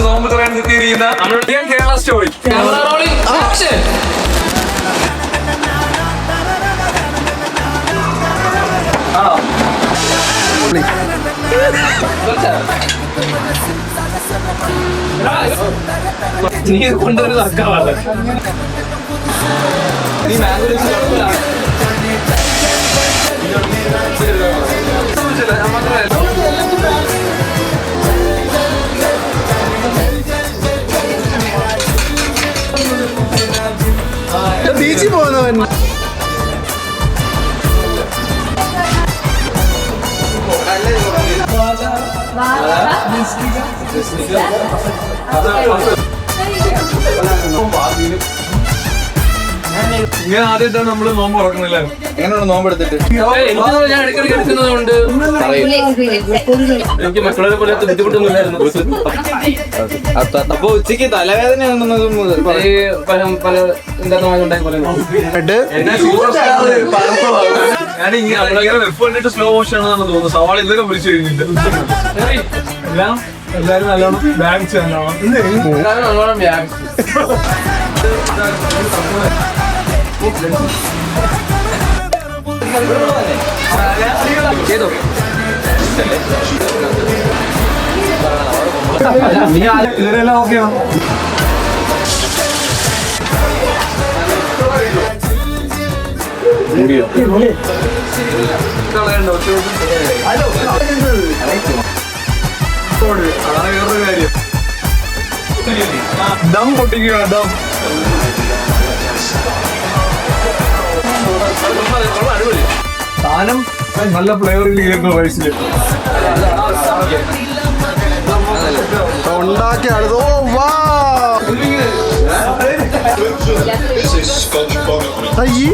നോമ്പ് തുറയാൻ നിർത്തിയിരിക്കുന്ന കേരള സ്റ്റോറി. നീ കൊണ്ടുവരുന്ന അക്കാവാണ്. നീ ബീച്ചിൽ പോകുന്നവൻ ഇങ്ങനെ ആദ്യമായിട്ടാണ് നമ്മള് നോമ്പ് തുറക്കുന്നില്ല. എങ്ങനെയാണ് നോമ്പ് എടുത്തിട്ട് ഞാൻ ഇടയ്ക്കിടയ്ക്ക് എടുക്കുന്നതുകൊണ്ട് എനിക്ക് മക്കളെ പോലെ ബുദ്ധിമുട്ടൊന്നുമില്ലായിരുന്നു. അപ്പൊ ഉച്ചക്ക് തലവേദന പല ഉണ്ടായി ഞാനിങ്ങനെ സ്ലോ മോഷൻ ആണെന്ന് തോന്നുന്നു. സവാള ഇതൊക്കെ വിളിച്ചു കഴിഞ്ഞിട്ട് എല്ലാരും നല്ലോണം ബാഗ് നല്ലോണം ചെയ്തോ. ഇവരെല്ലാം ഓക്കെയാണോ? അതാണ് വേറൊരു കാര്യം. ദം പൊട്ടിക്കുക. ദം സാധനം നല്ല ഫ്ലേവറിൽ വയസ്സിൽ ഉണ്ടാക്കി അടുത്ത്. ഓ വാ അയ്യേ